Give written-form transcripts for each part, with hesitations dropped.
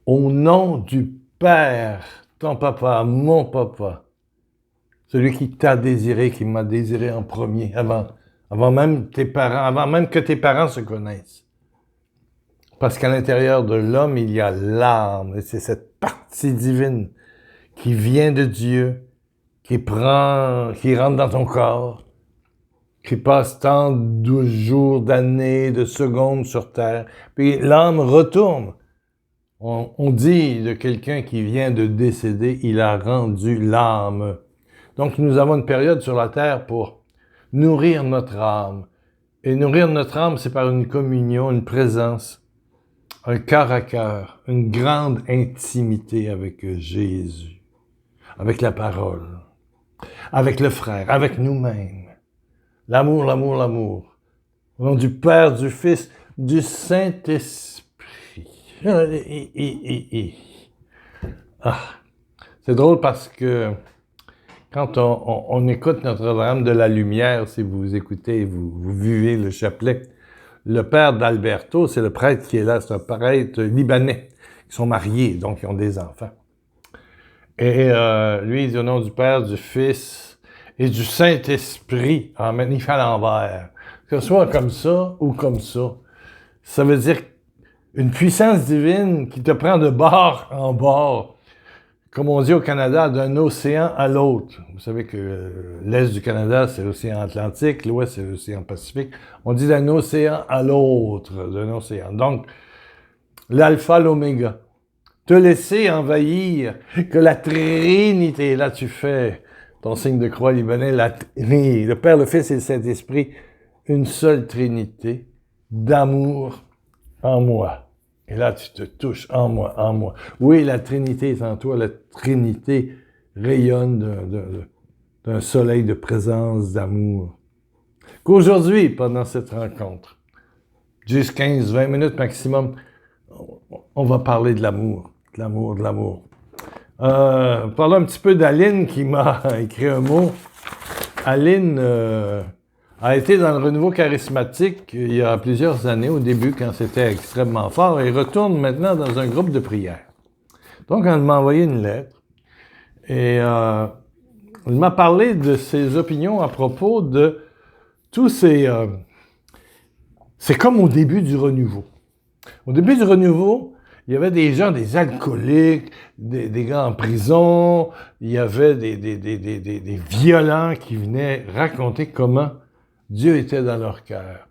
Au nom du Père, ton papa, mon papa, celui qui t'a désiré, qui m'a désiré en premier, avant même tes parents, avant même que tes parents se connaissent. Parce qu'à l'intérieur de l'homme, il y a l'âme, et c'est cette partie divine qui vient de Dieu, qui rentre dans ton corps, qui passe tant de jours, d'années, de secondes sur terre, puis l'âme retourne. On dit de quelqu'un qui vient de décéder, il a rendu l'âme. Donc nous avons une période sur la terre pour nourrir notre âme. Et nourrir notre âme, c'est par une communion, une présence, un cœur à cœur, une grande intimité avec Jésus, avec la parole, avec le frère, avec nous-mêmes. L'amour, l'amour, l'amour. Au nom du Père, du Fils, du Saint-Esprit. Ah, c'est drôle parce que quand on écoute Notre-Dame de la Lumière, si vous écoutez, vous vivez le chapelet, le père d'Alberto, c'est le prêtre qui est là, c'est un prêtre libanais. Ils sont mariés, donc ils ont des enfants. Et lui, il dit au nom du Père, du Fils et du Saint-Esprit, il fait à l'envers. Que ce soit comme ça ou comme ça. Ça veut dire une puissance divine qui te prend de bord en bord. Comme on dit au Canada, d'un océan à l'autre. Vous savez que l'est du Canada, c'est l'océan Atlantique, l'ouest, c'est l'océan Pacifique. On dit d'un océan à l'autre, d'un océan. Donc, l'alpha, l'oméga. Te laisser envahir, que la Trinité, là tu fais ton signe de croix libanais, le Père, le Fils et le Saint-Esprit, une seule Trinité d'amour en moi. Et là, tu te touches en moi, en moi. Oui, la Trinité est en toi, la Trinité rayonne d'un soleil de présence, d'amour. Qu'aujourd'hui, pendant cette rencontre, 10, 15, 20 minutes maximum, on va parler de l'amour, de l'amour, de l'amour. Parlons un petit peu d'Aline qui m'a écrit un mot. Aline a été dans le renouveau charismatique il y a plusieurs années, au début, quand c'était extrêmement fort, et retourne maintenant dans un groupe de prière. Donc, elle m'a envoyé une lettre, et elle m'a parlé de ses opinions à propos de tous ces... c'est comme au début du renouveau. Au début du renouveau, il y avait des gens, des alcooliques, des gars en prison, il y avait des violents qui venaient raconter comment Dieu était dans leur cœur.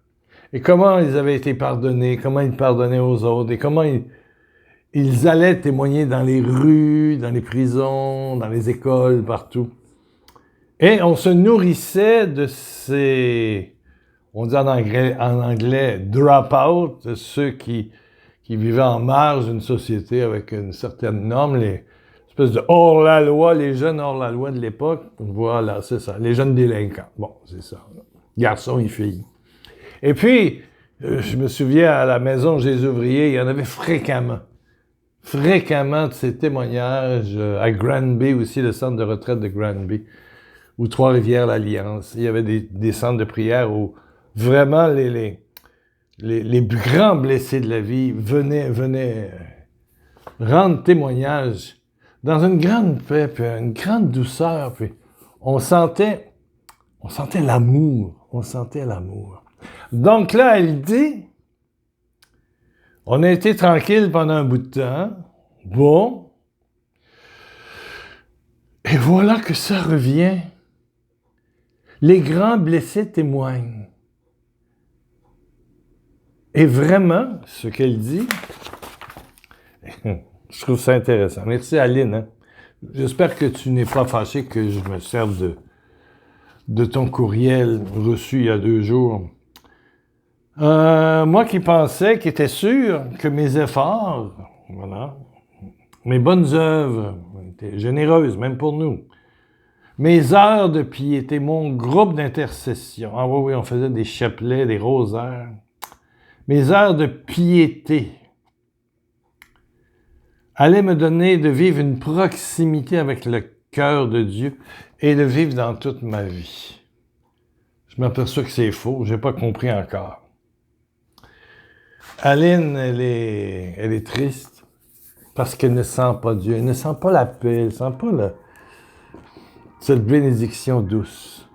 Et comment ils avaient été pardonnés, comment ils pardonnaient aux autres, et comment ils allaient témoigner dans les rues, dans les prisons, dans les écoles, partout. Et on se nourrissait de ces, on dit en anglais drop-out, ceux qui vivaient en marge d'une société avec une certaine norme, les espèces de hors-la-loi, les jeunes hors-la-loi de l'époque. Voilà, c'est ça, les jeunes délinquants. Bon, c'est ça. Garçons et filles. Et puis, je me souviens, à la maison Jésus-Ouvrier, il y en avait fréquemment de ces témoignages, à Granby aussi, le centre de retraite de Granby, ou Trois-Rivières, l'Alliance. Il y avait des centres de prière où vraiment les grands blessés de la vie venaient rendre témoignage dans une grande paix, puis une grande douceur, puis on sentait l'amour, Donc là, elle dit, on a été tranquille pendant un bout de temps, bon, et voilà que ça revient. Les grands blessés témoignent. Et vraiment, ce qu'elle dit, je trouve ça intéressant. Merci Aline. Hein? J'espère que tu n'es pas fâché que je me serve de ton courriel reçu il y a 2 jours. Moi qui pensais, qui était sûr que mes efforts, voilà, mes bonnes œuvres étaient généreuses, même pour nous. Mes heures de piété, mon groupe d'intercession. Ah oui, on faisait des chapelets, des rosaires. Mes heures de piété allaient me donner de vivre une proximité avec le cœur de Dieu et de vivre dans toute ma vie. Je m'aperçois que c'est faux, j'ai pas compris encore. Aline, elle est triste. parce qu'elle ne sent pas Dieu, elle ne sent pas la paix, elle ne sent pas cette bénédiction douce.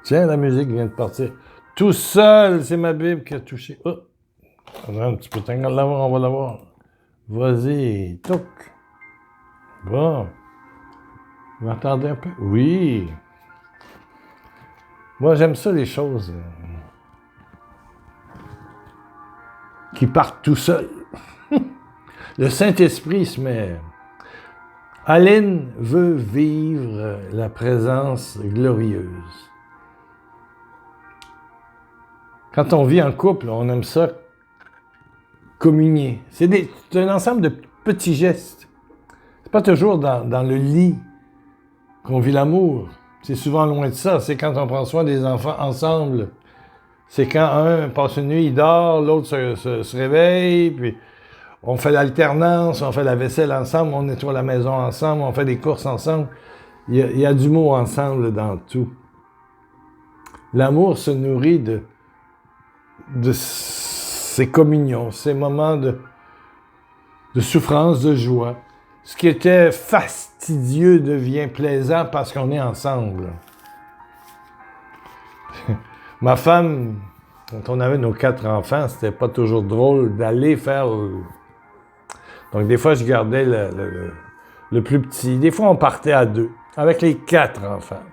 Tiens, la musique vient de partir. Tout seul, c'est ma Bible qui a touché. Oh! Attends un petit peu, regarde là, on va la voir. Vas-y, toc. Bon. Vous m'entendez un peu? Oui. Moi, j'aime ça, les choses qui partent tout seul. Le Saint-Esprit se met. Aline veut vivre la présence glorieuse. Quand on vit en couple, on aime ça communier. C'est un ensemble de petits gestes. C'est pas toujours dans le lit qu'on vit l'amour. C'est souvent loin de ça. C'est quand on prend soin des enfants ensemble. C'est quand un passe une nuit, il dort, l'autre se réveille, puis on fait l'alternance, on fait la vaisselle ensemble, on nettoie la maison ensemble, on fait des courses ensemble. Il y a du mot ensemble dans tout. L'amour se nourrit de ces communions, ces moments de souffrance, de joie. Ce qui était fastidieux devient plaisant parce qu'on est ensemble. Ma femme, quand on avait nos 4 enfants, c'était pas toujours drôle d'aller faire... Donc des fois, je gardais le plus petit. Des fois, on partait à 2, avec les 4 enfants.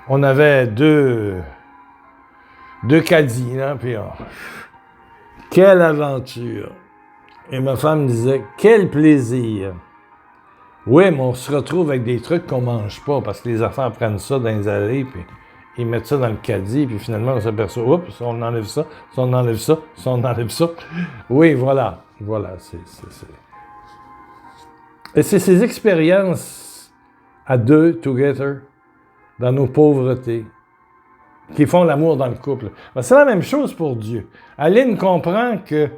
On avait deux caddies, là, puis quelle aventure! Et ma femme disait, quel plaisir! Oui, mais on se retrouve avec des trucs qu'on mange pas, parce que les enfants prennent ça dans les allées, puis ils mettent ça dans le caddie, puis finalement, on s'aperçoit, oups, on enlève ça, on enlève ça, on enlève ça. Oui, voilà, c'est. Et c'est ces expériences à 2, together, dans nos pauvretés, qui font l'amour dans le couple. Ben, c'est la même chose pour Dieu. Aline comprend que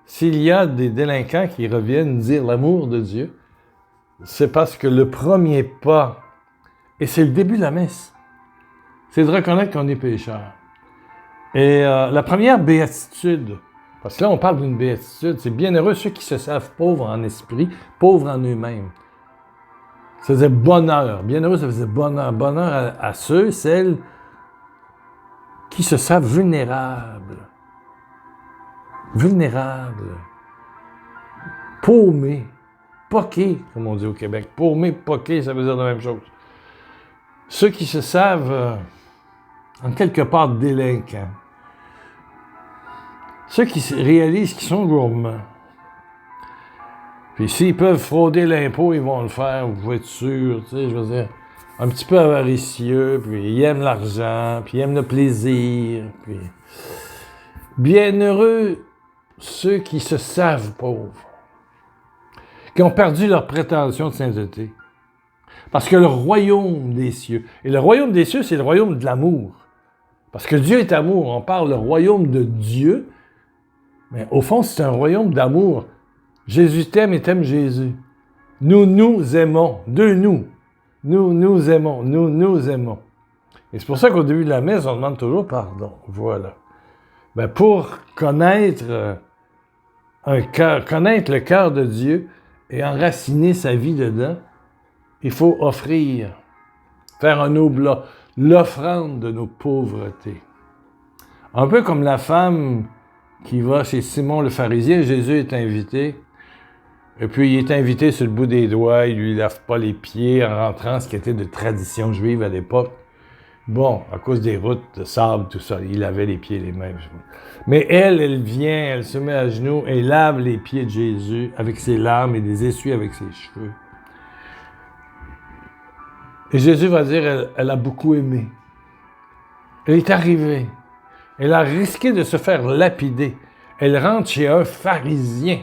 s'il y a des délinquants qui reviennent dire l'amour de Dieu, c'est parce que le premier pas, et c'est le début de la messe, c'est de reconnaître qu'on est pécheur. Et la première béatitude, parce que là on parle d'une béatitude, c'est bienheureux ceux qui se savent pauvres en esprit, pauvres en eux-mêmes. Ça faisait bonheur. Bienheureux, ça faisait bonheur. Bonheur à ceux, celles qui se savent vulnérables. Vulnérables. Paumés. Poqués, comme on dit au Québec. Paumés, poqués, ça veut dire la même chose. Ceux qui se savent, en quelque part, délinquants. Ceux qui réalisent qu'ils sont gourmands. Puis s'ils peuvent frauder l'impôt, ils vont le faire, vous pouvez être sûr, tu sais, je veux dire, un petit peu avaricieux, puis ils aiment l'argent, puis ils aiment le plaisir, puis... Bienheureux ceux qui se savent pauvres, qui ont perdu leur prétention de sainteté. Parce que le royaume des cieux, et le royaume des cieux, c'est le royaume de l'amour. Parce que Dieu est amour, on parle le royaume de Dieu, mais au fond, c'est un royaume d'amour. Jésus t'aime et t'aime Jésus. Nous nous aimons. Nous nous aimons. Nous nous aimons. Et c'est pour ça qu'au début de la messe, on demande toujours pardon. Voilà. Ben pour connaître le cœur de Dieu et enraciner sa vie dedans, il faut offrir, faire un oblat, l'offrande de nos pauvretés. Un peu comme la femme qui va chez Simon le pharisien, Jésus est invité. Et puis, il est invité sur le bout des doigts, il lui lave pas les pieds en rentrant, ce qui était de tradition juive à l'époque. Bon, à cause des routes de sable, tout ça, il lavait les pieds, les mains. Mais elle vient, elle se met à genoux et lave les pieds de Jésus avec ses larmes et les essuie avec ses cheveux. Et Jésus va dire, elle a beaucoup aimé. Elle est arrivée. Elle a risqué de se faire lapider. Elle rentre chez un pharisien.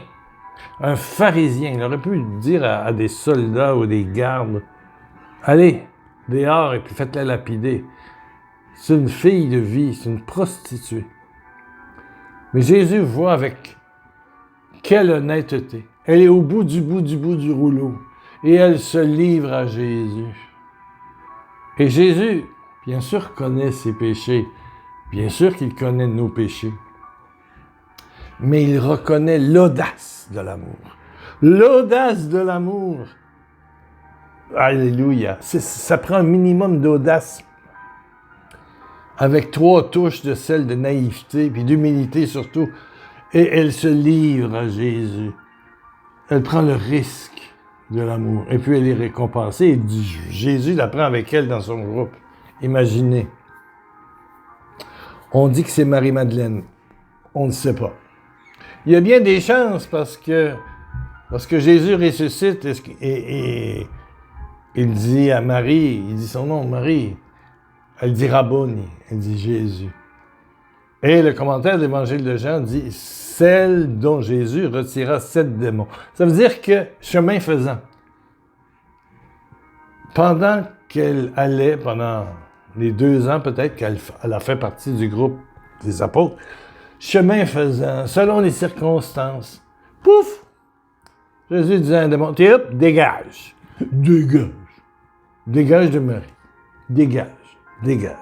Un pharisien, il aurait pu dire à des soldats ou des gardes, « Allez, dehors et puis faites-la lapider. » C'est une fille de vie, c'est une prostituée. Mais Jésus voit avec quelle honnêteté. Elle est au bout du rouleau. Et elle se livre à Jésus. Et Jésus, bien sûr, connaît ses péchés. Bien sûr qu'il connaît nos péchés. Mais il reconnaît l'audace de l'amour. L'audace de l'amour. Alléluia. Ça prend un minimum d'audace avec 3 touches de sel de naïveté, puis d'humilité surtout. Et elle se livre à Jésus. Elle prend le risque de l'amour. Et puis elle est récompensée. Et Jésus la prend avec elle dans son groupe. Imaginez. On dit que c'est Marie-Madeleine. On ne sait pas. Il y a bien des chances parce que Jésus ressuscite et il dit à Marie, il dit son nom, Marie. Elle dit Rabboni, elle dit Jésus. Et le commentaire de l'Évangile de Jean dit celle dont Jésus retira 7 démons. Ça veut dire que, chemin faisant, pendant qu'elle allait, pendant les 2 ans peut-être qu'elle a fait partie du groupe des apôtres, chemin faisant, selon les circonstances, pouf! Jésus disait à un démon, hop, dégage. Dégage. Dégage de Marie. Dégage. Dégage.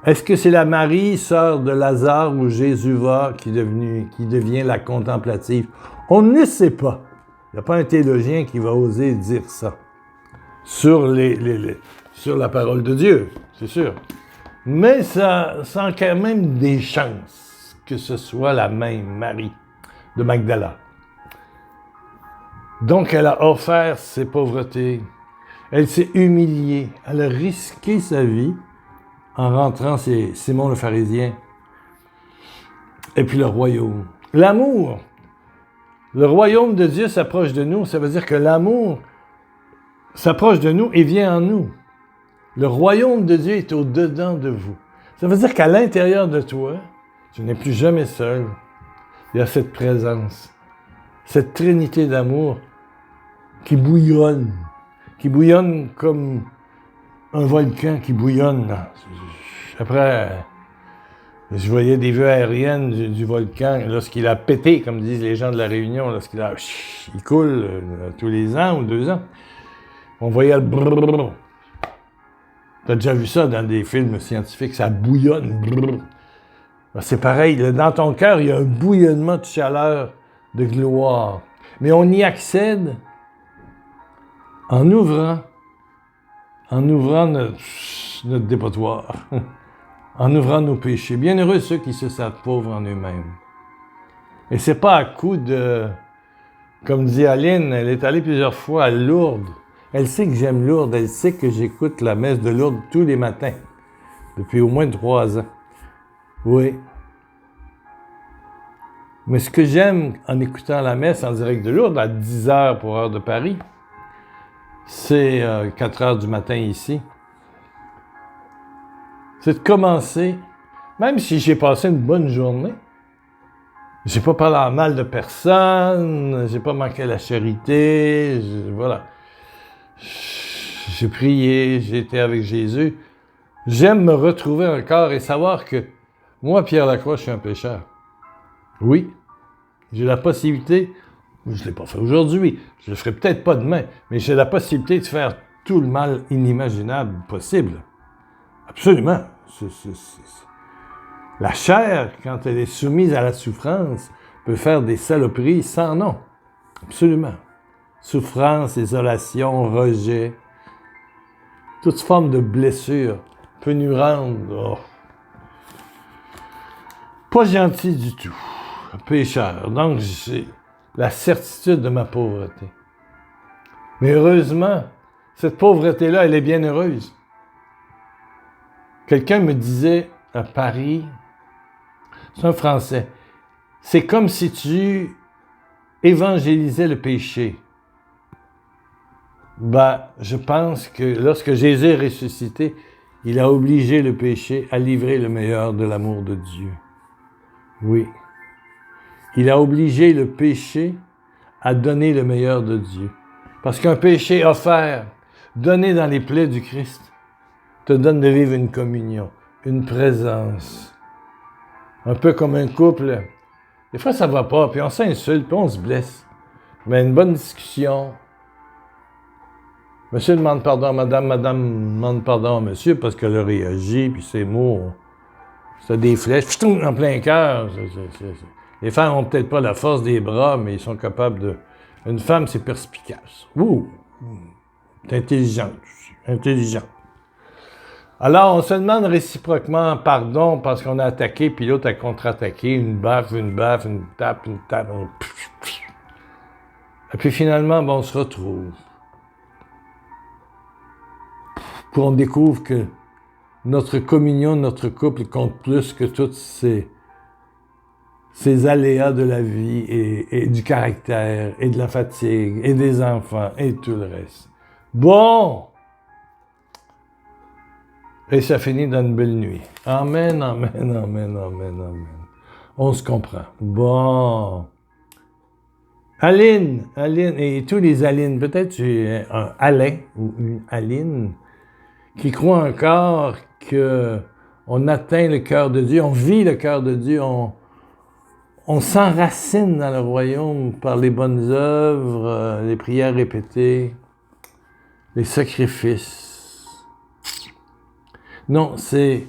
Est-ce que c'est la Marie, sœur de Lazare, où Jésus va, qui devient la contemplative? On ne sait pas. Il n'y a pas un théologien qui va oser dire ça sur la parole de Dieu, c'est sûr. Mais ça a quand même des chances que ce soit la même Marie de Magdala. Donc, elle a offert ses pauvretés. Elle s'est humiliée. Elle a risqué sa vie en rentrant chez Simon le pharisien. Et puis le royaume. L'amour. Le royaume de Dieu s'approche de nous. Ça veut dire que l'amour s'approche de nous et vient en nous. Le royaume de Dieu est au-dedans de vous. Ça veut dire qu'à l'intérieur de toi, tu n'es plus jamais seul. Il y a cette présence, cette trinité d'amour qui bouillonne comme un volcan qui bouillonne. Là. Après, je voyais des vues aériennes du volcan lorsqu'il a pété, comme disent les gens de la Réunion, il coule tous les ans ou 2 ans. On voyait le brrrr. T'as déjà vu ça dans des films scientifiques, ça bouillonne. Brrr. C'est pareil, là, dans ton cœur, il y a un bouillonnement de chaleur, de gloire. Mais on y accède en ouvrant notre dépotoir, en ouvrant nos péchés. Bienheureux ceux qui se savent pauvres en eux-mêmes. Et c'est pas à coup de... Comme dit Aline, elle est allée plusieurs fois à Lourdes. Elle sait que j'aime Lourdes, elle sait que j'écoute la messe de Lourdes tous les matins, depuis au moins 3 ans. Oui. Mais ce que j'aime en écoutant la messe en direct de Lourdes, à 10h pour heure de Paris, c'est 4h du matin ici, c'est de commencer, même si j'ai passé une bonne journée, j'ai pas parlé en mal de personne, j'ai pas manqué à la charité, voilà. J'ai prié, j'ai été avec Jésus. J'aime me retrouver encore et savoir que moi, Pierre Lacroix, je suis un pécheur. Oui, j'ai la possibilité, je ne l'ai pas fait aujourd'hui, je ne le ferai peut-être pas demain, mais j'ai la possibilité de faire tout le mal inimaginable possible. Absolument. La chair, quand elle est soumise à la souffrance, peut faire des saloperies sans nom. Absolument. Souffrance, isolation, rejet, toute forme de blessure peut nous rendre pas gentils du tout, pécheurs. Donc, j'ai la certitude de ma pauvreté. Mais heureusement, cette pauvreté-là, elle est bien heureuse. Quelqu'un me disait à Paris, c'est un Français, c'est comme si tu évangélisais le péché. Je pense que lorsque Jésus est ressuscité, il a obligé le péché à livrer le meilleur de l'amour de Dieu. Oui. Il a obligé le péché à donner le meilleur de Dieu. Parce qu'un péché offert, donné dans les plaies du Christ, te donne de vivre une communion, une présence. Un peu comme un couple. Des fois, ça va pas, puis on s'insulte, puis on se blesse. Mais une bonne discussion. Monsieur demande pardon à madame, madame demande pardon à monsieur parce qu'elle a réagi, puis ses mots, c'est des flèches, en plein cœur. Les femmes n'ont peut-être pas la force des bras, mais ils sont capables de... Une femme, c'est perspicace. Ouh! C'est intelligent. Intelligent. Alors, on se demande réciproquement pardon parce qu'on a attaqué, puis l'autre a contre-attaqué, une baffe, une tape, Et puis finalement, on se retrouve. Puis on découvre que notre communion, notre couple compte plus que tous ces aléas de la vie et du caractère, et de la fatigue, et des enfants, et tout le reste. Bon! Et ça finit dans une belle nuit. Amen, amen, amen, amen, amen. On se comprend. Bon. Aline, et tous les Alines, peut-être j'ai un Alain ou une Aline qui croit encore qu'on atteint le cœur de Dieu, on vit le cœur de Dieu, on s'enracine dans le royaume par les bonnes œuvres, les prières répétées, les sacrifices. Non, c'est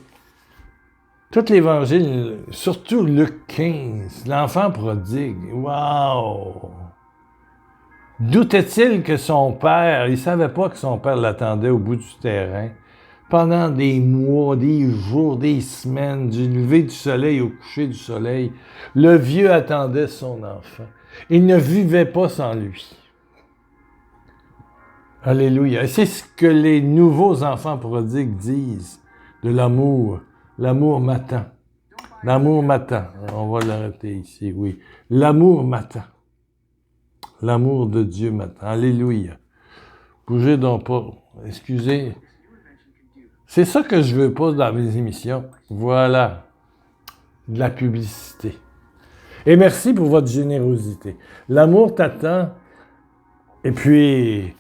tout l'Évangile, surtout Luc 15, l'enfant prodigue. Wow! Doutait-il que son père, il ne savait pas que son père l'attendait au bout du terrain, pendant des mois, des jours, des semaines, du lever du soleil au coucher du soleil, le vieux attendait son enfant. Il ne vivait pas sans lui. Alléluia. Et c'est ce que les nouveaux enfants prodigues disent de l'amour. L'amour m'attend. L'amour m'attend. On va l'arrêter ici, oui. L'amour m'attend. L'amour de Dieu m'attend. Alléluia. Bougez donc pas. Excusez. C'est ça que je veux pas dans mes émissions. Voilà. De la publicité. Et merci pour votre générosité. L'amour t'attend. Et puis,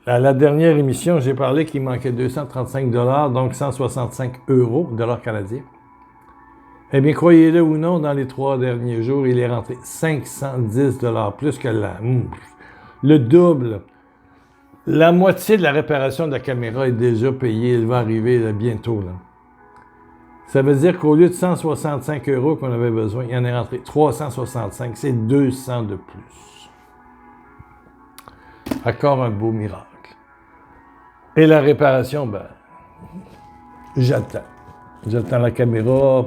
à la dernière émission, j'ai parlé qu'il manquait 235 $, donc 165 €, dollars canadiens. Eh bien, croyez-le ou non, dans les 3 derniers jours, il est rentré 510 $, plus que le double. La moitié de la réparation de la caméra est déjà payée. Elle va arriver là, bientôt. Là. Ça veut dire qu'au lieu de 165 € qu'on avait besoin, il y en est rentré 365. C'est 200 de plus. Encore un beau miracle. Et la réparation, ben, j'attends. J'attends la caméra.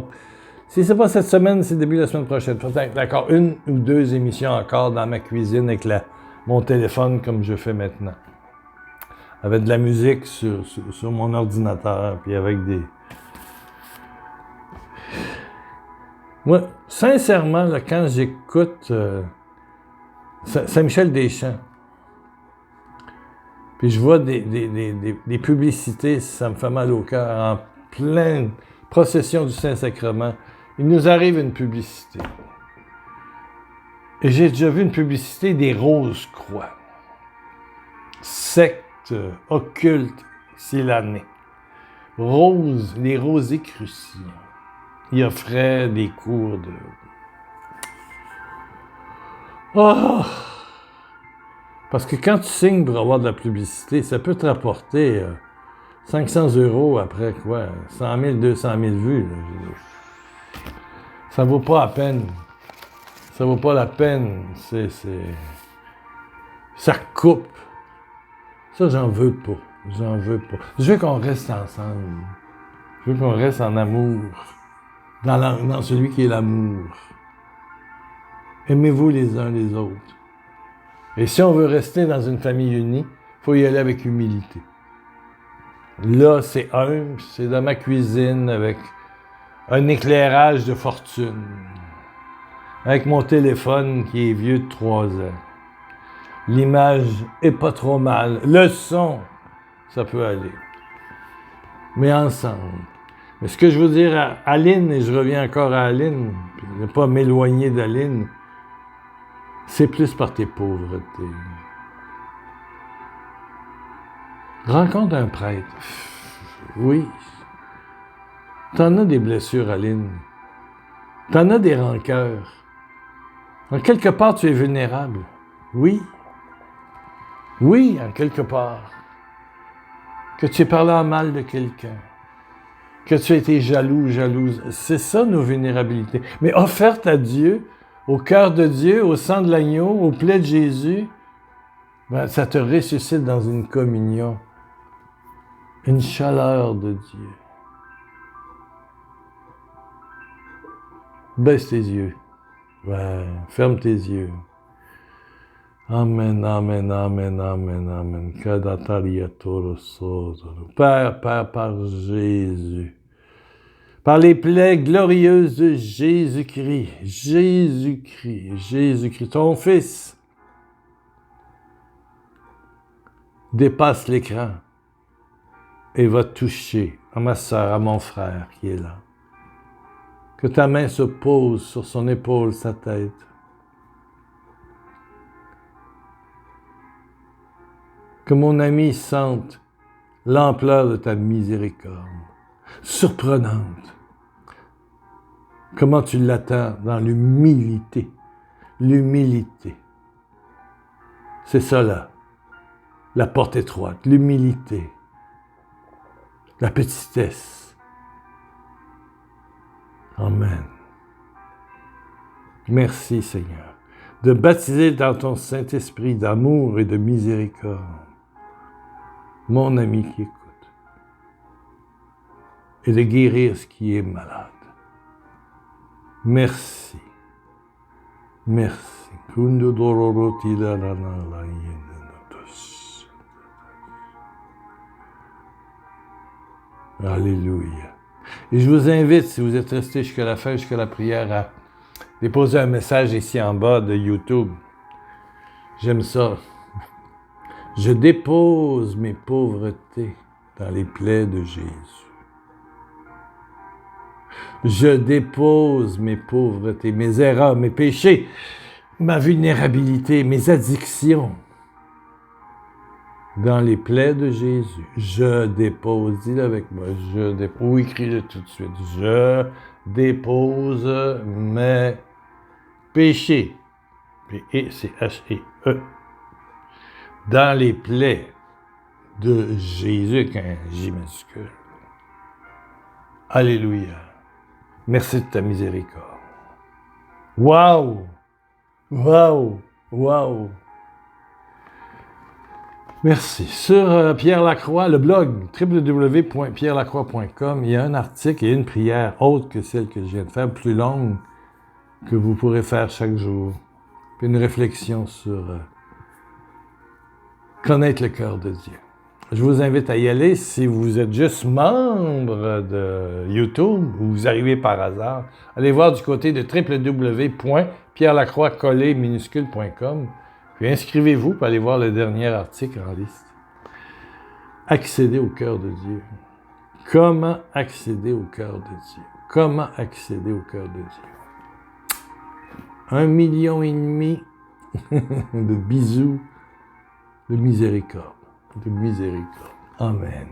Si c'est pas cette semaine, c'est début de la semaine prochaine. Peut-être d'accord, 1 ou 2 émissions encore dans ma cuisine avec mon téléphone comme je fais maintenant. Avec de la musique sur mon ordinateur, puis avec des... Moi, sincèrement, là, quand j'écoute Saint-Michel Deschamps, puis je vois des publicités, ça me fait mal au cœur, en pleine procession du Saint-Sacrement. Il nous arrive une publicité. Et j'ai déjà vu une publicité des Roses-Croix. Secte occulte, c'est l'année. Rose, les Rosicruciens. Ils offraient des cours de... Oh! Parce que quand tu signes pour avoir de la publicité, ça peut te rapporter 500 € après quoi? 100 000, 200 000 vues. Là. Ça vaut pas la peine. Ça vaut pas la peine. Ça coupe. Ça, j'en veux pas. J'en veux pas. Je veux qu'on reste ensemble. Je veux qu'on reste en amour. Dans celui qui est l'amour. Aimez-vous les uns les autres. Et si on veut rester dans une famille unie, il faut y aller avec humilité. Là, c'est humble, c'est dans ma cuisine avec un éclairage de fortune. Avec mon téléphone qui est vieux de 3 ans. L'image est pas trop mal. Le son, ça peut aller. Mais ensemble. Mais ce que je veux dire à Aline, et je reviens encore à Aline, puis ne pas m'éloigner d'Aline, c'est plus par tes pauvretés. Rencontre un prêtre. Oui. T'en as des blessures, Aline. T'en as des rancœurs. En quelque part, tu es vulnérable. Oui. Oui, en quelque part. Que tu aies parlé en mal de quelqu'un. que tu as été jaloux, jalouse. C'est ça nos vulnérabilités. Mais offerte à Dieu, au cœur de Dieu, au sang de l'agneau, aux plaies de Jésus, ben, ça te ressuscite dans une communion, une chaleur de Dieu. Baisse tes yeux. Ouais, ferme tes yeux. Amen, amen, amen, amen, amen. Père, Père, par Jésus. Par les plaies glorieuses de Jésus-Christ. Jésus-Christ, Jésus-Christ. Ton Fils dépasse l'écran et va toucher à ma sœur, à mon frère qui est là. Que ta main se pose sur son épaule, sa tête. Que mon ami sente l'ampleur de ta miséricorde, surprenante. Comment tu l'attends dans l'humilité. L'humilité. C'est ça là, la porte étroite, l'humilité, la petitesse. Amen. Merci Seigneur, de baptiser dans ton Saint-Esprit d'amour et de miséricorde mon ami qui écoute et de guérir ce qui est malade. Merci. Merci. Alléluia. Et je vous invite, si vous êtes resté jusqu'à la fin, jusqu'à la prière, à déposer un message ici en bas de YouTube. J'aime ça. Je dépose mes pauvretés dans les plaies de Jésus. Je dépose mes pauvretés, mes erreurs, mes péchés, ma vulnérabilité, mes addictions dans les plaies de Jésus. Je dépose, dis-le avec moi, je dépose, ou écris-le tout de suite. Je dépose mes péchés, P-E-C-H-E-E, dans les plaies de Jésus, avec un J majuscule. Alléluia. Merci de ta miséricorde. Wow! Wow! Wow! Merci. Sur Pierre Lacroix, le blog www.pierrelacroix.com, il y a un article et une prière autre que celle que je viens de faire, plus longue, que vous pourrez faire chaque jour. Puis une réflexion sur connaître le cœur de Dieu. Je vous invite à y aller. Si vous êtes juste membre de YouTube ou vous arrivez par hasard, allez voir du côté de www.pierrelacroix-minuscule.com. Puis inscrivez-vous pour aller voir le dernier article en liste. Accéder au cœur de Dieu. Comment accéder au cœur de Dieu? Comment accéder au cœur de Dieu? 1,5 million de bisous de miséricorde. De miséricorde. Amen.